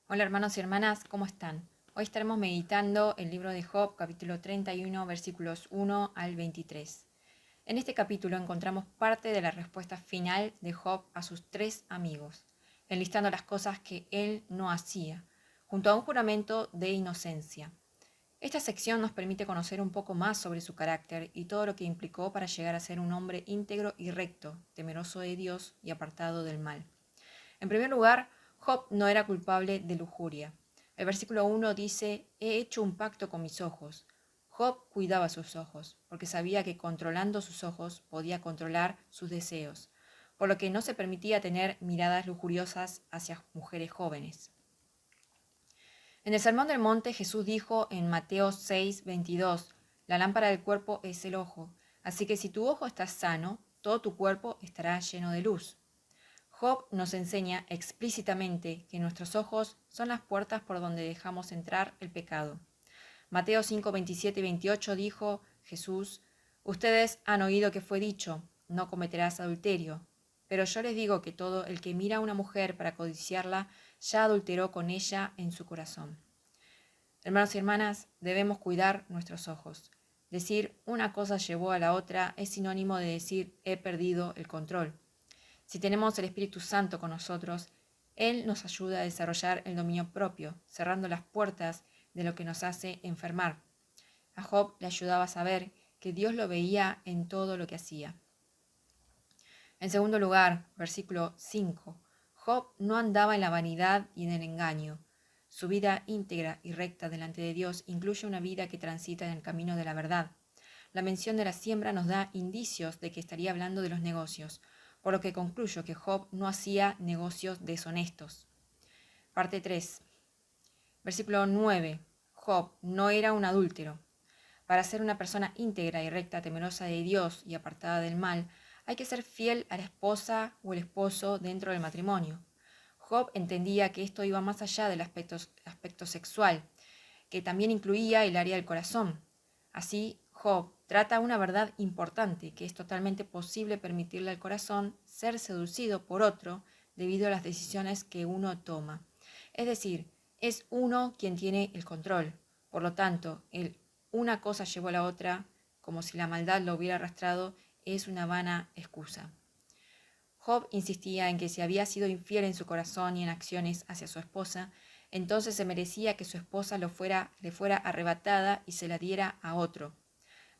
Hola hermanos y hermanas, ¿cómo están? Hoy estaremos meditando el libro de Job, capítulo 31, versículos 1 al 23. En este capítulo encontramos parte de la respuesta final de Job a sus tres amigos, enlistando las cosas que él no hacía, junto a un juramento de inocencia. Esta sección nos permite conocer un poco más sobre su carácter y todo lo que implicó para llegar a ser un hombre íntegro y recto, temeroso de Dios y apartado del mal. En primer lugar, Job no era culpable de lujuria. El versículo 1 dice, he hecho un pacto con mis ojos. Job cuidaba sus ojos, porque sabía que controlando sus ojos podía controlar sus deseos, por lo que no se permitía tener miradas lujuriosas hacia mujeres jóvenes. En el Sermón del Monte Jesús dijo en Mateo 6:22, la lámpara del cuerpo es el ojo, así que si tu ojo está sano, todo tu cuerpo estará lleno de luz. Job nos enseña explícitamente que nuestros ojos son las puertas por donde dejamos entrar el pecado. Mateo 5, 27 y 28 dijo Jesús, ustedes han oído que fue dicho, no cometerás adulterio. Pero yo les digo que todo el que mira a una mujer para codiciarla, ya adulteró con ella en su corazón. Hermanos y hermanas, debemos cuidar nuestros ojos. Decir una cosa llevó a la otra es sinónimo de decir he perdido el control. Si tenemos el Espíritu Santo con nosotros, Él nos ayuda a desarrollar el dominio propio, cerrando las puertas de lo que nos hace enfermar. A Job le ayudaba a saber que Dios lo veía en todo lo que hacía. En segundo lugar, versículo 5, Job no andaba en la vanidad y en el engaño. Su vida íntegra y recta delante de Dios incluye una vida que transita en el camino de la verdad. La mención de la siembra nos da indicios de que estaría hablando de los negocios, por lo que concluyo que Job no hacía negocios deshonestos. Parte 3. Versículo 9. Job no era un adúltero. Para ser una persona íntegra y recta, temerosa de Dios y apartada del mal, hay que ser fiel a la esposa o el esposo dentro del matrimonio. Job entendía que esto iba más allá del aspecto sexual, que también incluía el área del corazón. Así, Job trata una verdad importante, que es totalmente posible permitirle al corazón ser seducido por otro debido a las decisiones que uno toma. Es decir, es uno quien tiene el control. Por lo tanto, una cosa llevó a la otra, como si la maldad lo hubiera arrastrado, es una vana excusa. Job insistía en que si había sido infiel en su corazón y en acciones hacia su esposa, entonces se merecía que su esposa le fuera arrebatada y se la diera a otro.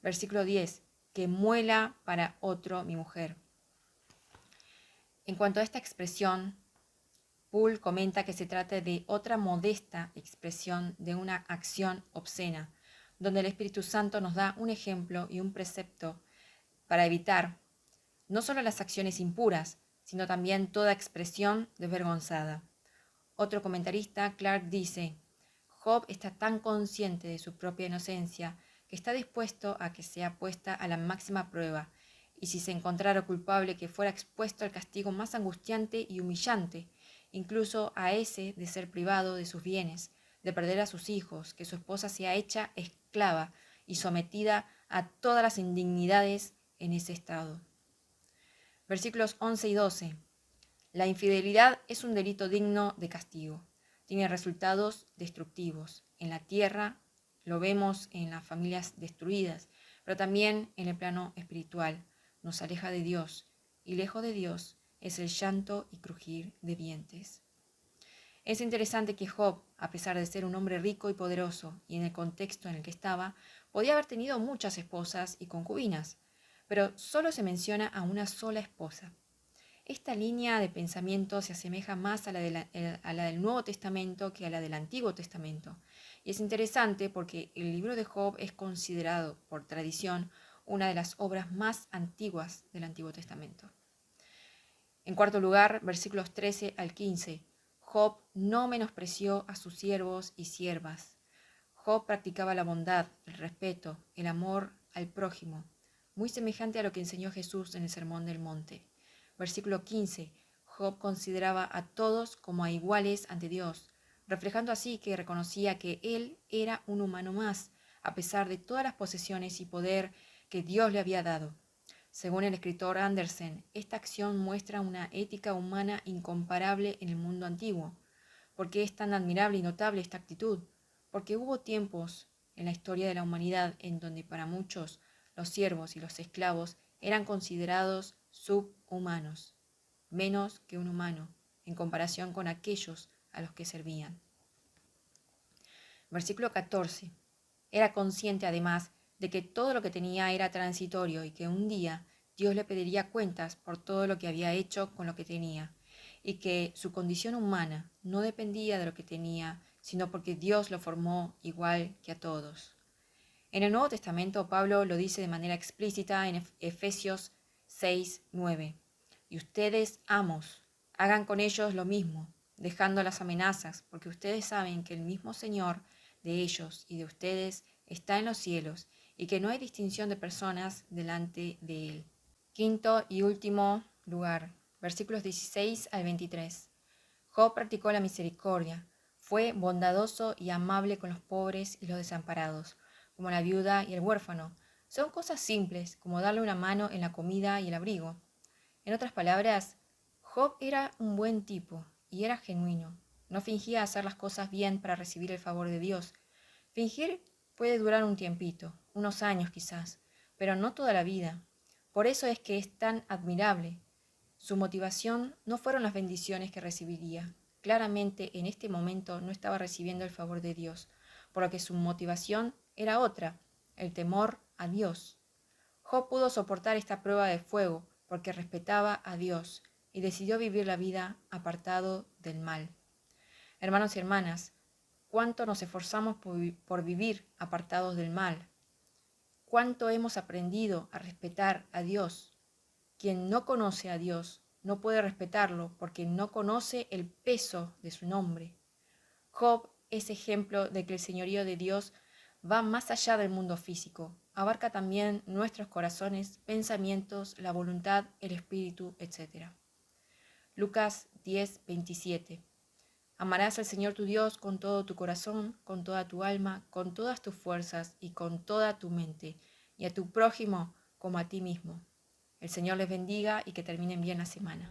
Versículo 10. Que muela para otro mi mujer. En cuanto a esta expresión, Poole comenta que se trata de otra modesta expresión de una acción obscena, donde el Espíritu Santo nos da un ejemplo y un precepto para evitar no solo las acciones impuras, sino también toda expresión desvergonzada. Otro comentarista, Clark, dice, Job está tan consciente de su propia inocencia que está dispuesto a que sea puesta a la máxima prueba, y si se encontrara culpable que fuera expuesto al castigo más angustiante y humillante, incluso a ese de ser privado de sus bienes, de perder a sus hijos, que su esposa sea hecha esclava y sometida a todas las indignidades en ese estado. Versículos 11 y 12. La infidelidad es un delito digno de castigo. Tiene resultados destructivos. En la tierra lo vemos en las familias destruidas, pero también en el plano espiritual. Nos aleja de Dios y lejos de Dios es el llanto y crujir de dientes. Es interesante que Job, a pesar de ser un hombre rico y poderoso, y en el contexto en el que estaba, podía haber tenido muchas esposas y concubinas, pero solo se menciona a una sola esposa. Esta línea de pensamiento se asemeja más a la del Nuevo Testamento que a la del Antiguo Testamento. Y es interesante porque el libro de Job es considerado, por tradición, una de las obras más antiguas del Antiguo Testamento. En cuarto lugar, versículos 13 al 15. Job no menospreció a sus siervos y siervas. Job practicaba la bondad, el respeto, el amor al prójimo, muy semejante a lo que enseñó Jesús en el Sermón del Monte. Versículo 15. Job consideraba a todos como a iguales ante Dios, reflejando así que reconocía que él era un humano más, a pesar de todas las posesiones y poder que Dios le había dado. Según el escritor Andersen, esta acción muestra una ética humana incomparable en el mundo antiguo. ¿Por qué es tan admirable y notable esta actitud? Porque hubo tiempos en la historia de la humanidad en donde para muchos los siervos y los esclavos eran considerados subhumanos, menos que un humano, en comparación con aquellos a los que servían. Versículo 14. Era consciente además de que todo lo que tenía era transitorio y que un día Dios le pediría cuentas por todo lo que había hecho con lo que tenía, y que su condición humana no dependía de lo que tenía, sino porque Dios lo formó igual que a todos. En el Nuevo Testamento Pablo lo dice de manera explícita en Efesios 6:9. Y ustedes, amos, hagan con ellos lo mismo, dejando las amenazas, porque ustedes saben que el mismo Señor de ellos y de ustedes está en los cielos, y que no hay distinción de personas delante de él. Quinto y último lugar, versículos 16 al 23. Job practicó la misericordia, fue bondadoso y amable con los pobres y los desamparados, como la viuda y el huérfano. Son cosas simples, como darle una mano en la comida y el abrigo. En otras palabras, Job era un buen tipo y era genuino. No fingía hacer las cosas bien para recibir el favor de Dios. Fingir puede durar un tiempito, unos años quizás, pero no toda la vida. Por eso es que es tan admirable. Su motivación no fueron las bendiciones que recibiría. Claramente en este momento no estaba recibiendo el favor de Dios, por lo que su motivación era otra, el temor a Dios. Job pudo soportar esta prueba de fuego porque respetaba a Dios y decidió vivir la vida apartado del mal. Hermanos y hermanas, ¿cuánto nos esforzamos por vivir apartados del mal? ¿Cuánto hemos aprendido a respetar a Dios? Quien no conoce a Dios no puede respetarlo porque no conoce el peso de su nombre. Job es ejemplo de que el señorío de Dios va más allá del mundo físico, abarca también nuestros corazones, pensamientos, la voluntad, el espíritu, etc. Lucas 10:27. Amarás al Señor tu Dios con todo tu corazón, con toda tu alma, con todas tus fuerzas y con toda tu mente, y a tu prójimo como a ti mismo. El Señor les bendiga y que terminen bien la semana.